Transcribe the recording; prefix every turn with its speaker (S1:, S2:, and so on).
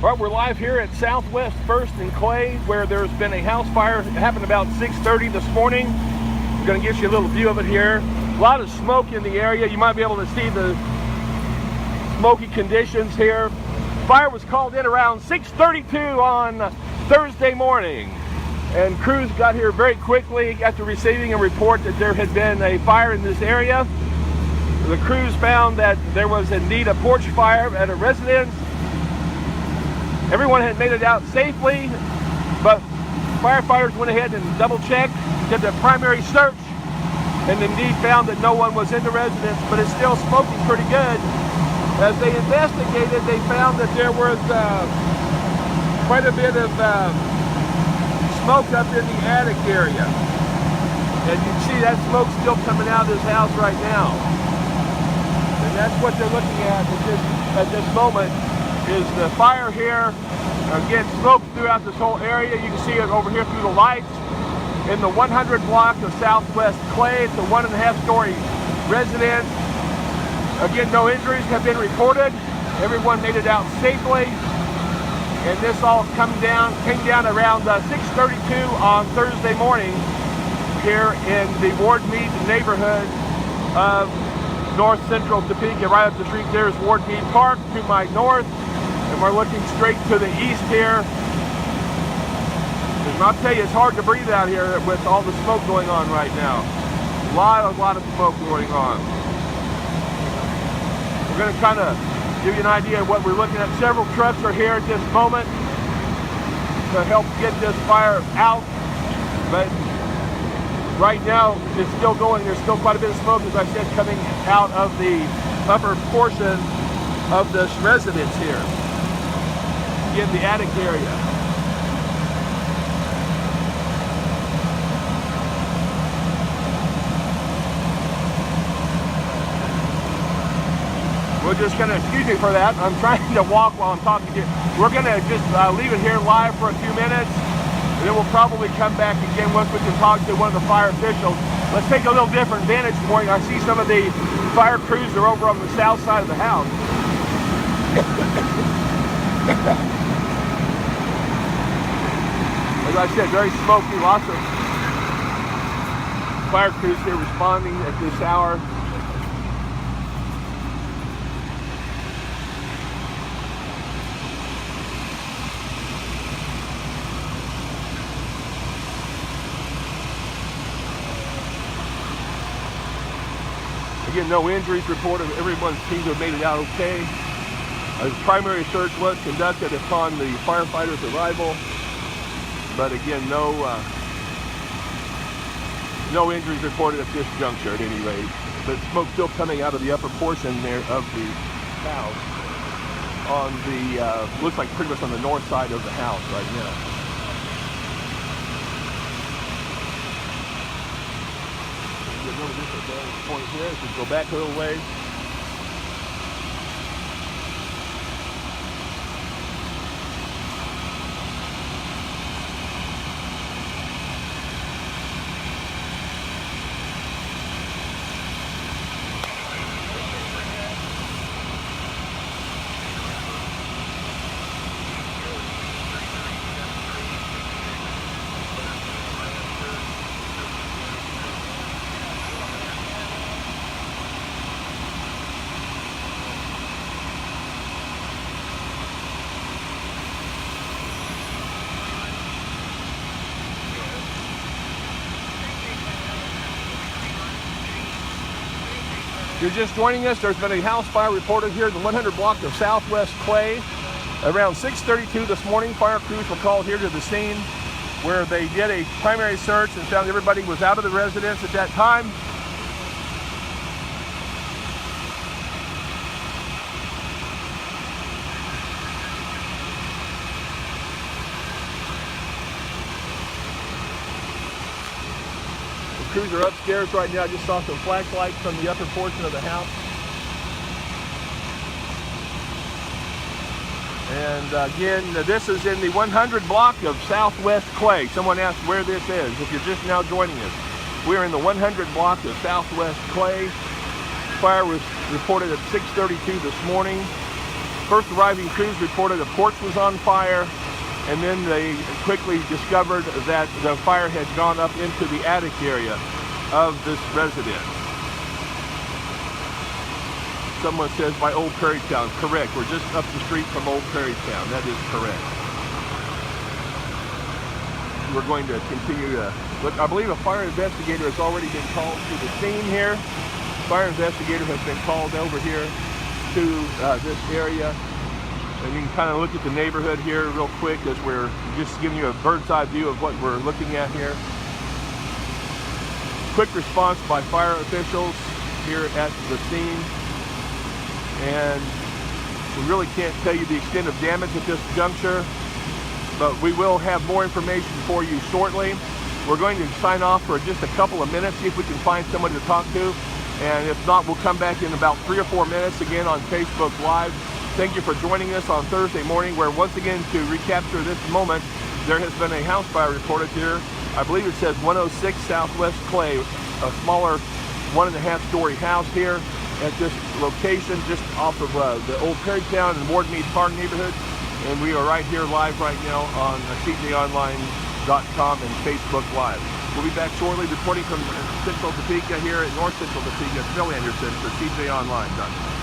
S1: Well, we're live here at Southwest 1st and Clay, where there's been a house fire. It happened about 6:30 this morning. I'm going to give you a little view of it here. A lot of smoke in the area. You might be able to see the smoky conditions here. Fire was called in around 6:32 on Thursday morning, and crews got here very quickly after receiving a report that there had been a fire in this area. The crews found that there was indeed a porch fire at a residence. Everyone had made it out safely, but firefighters went ahead and double-checked, did the primary search, and indeed found that no one was in the residence, but it's still smoking pretty good. As they investigated, they found that there was quite a bit of smoke up in the attic area. And you can see that smoke still coming out of this house right now. And that's what they're looking at this moment, is the fire here. Again, smoke throughout this whole area. You can see it over here through the lights. In the 100 block of Southwest Clay, it's a 1.5-story residence. Again, no injuries have been reported. Everyone made it out safely. And this all came down around 6:32 on Thursday morning here in the Ward Meade neighborhood of North Central Topeka. Right up the street there is Ward Meade Park to my north, and we're looking straight to the east here. And I'll tell you, it's hard to breathe out here with all the smoke going on right now. A lot of smoke going on. We're going to kind of give you an idea of what we're looking at. Several trucks are here at this moment to help get this fire out, but right now it's still going. There's still quite a bit of smoke, as I said, coming out of the upper portion of this residence here in the attic area. We're just going to, excuse me for that, I'm trying to walk while I'm talking to you. We're going to just leave it here live for a few minutes, and then we'll probably come back again once we can talk to one of the fire officials. Let's take a little different vantage point. I see some of the fire crews are over on the south side of the house. As I said, very smoky, lots of fire crews here responding at this hour. Again, no injuries reported. Everyone seems to have made it out okay. A primary search was conducted upon the firefighters' arrival, but again, no injuries reported at this juncture at any rate. But smoke still coming out of the upper portion there of the house on the, looks like pretty much on the north side of the house right now. Point here, just go back a little ways. You're just joining us. There's been a house fire reported here in the 100 block of Southwest Clay. Around 6:32 this morning, fire crews were called here to the scene where they did a primary search and found everybody was out of the residence at that time. Crews are upstairs right now. I just saw some flashlights from the upper portion of the house. And again, this is in the 100 block of Southwest Clay. Someone asked where this is. If you're just now joining us, we're in the 100 block of Southwest Clay. Fire was reported at 6:32 this morning. First arriving crews reported a porch was on fire, and then they quickly discovered that the fire had gone up into the attic area of this residence. Someone says by Old Prairie Town. Correct. We're just up the street from Old Prairie Town. That is correct. We're going to continue to look. I believe a fire investigator has already been called to the scene here. Fire investigator has been called over here to this area. And you can kind of look at the neighborhood here real quick as we're just giving you a bird's eye view of what we're looking at here. Quick response by fire officials here at the scene. And we really can't tell you the extent of damage at this juncture, but we will have more information for you shortly. We're going to sign off for just a couple of minutes, see if we can find someone to talk to. And if not, we'll come back in about 3 or 4 minutes again on Facebook Live. Thank you for joining us on Thursday morning, where once again, to recapture this moment, there has been a house fire reported here. I believe it says 106 Southwest Clay, a smaller 1.5-story house here at this location just off of the Old Prairie Town and Ward Meade Park neighborhood. And we are right here live right now on cjonline.com and Facebook Live. We'll be back shortly reporting from Central Topeka here at North Central Topeka. Phil Anderson for cjonline.com.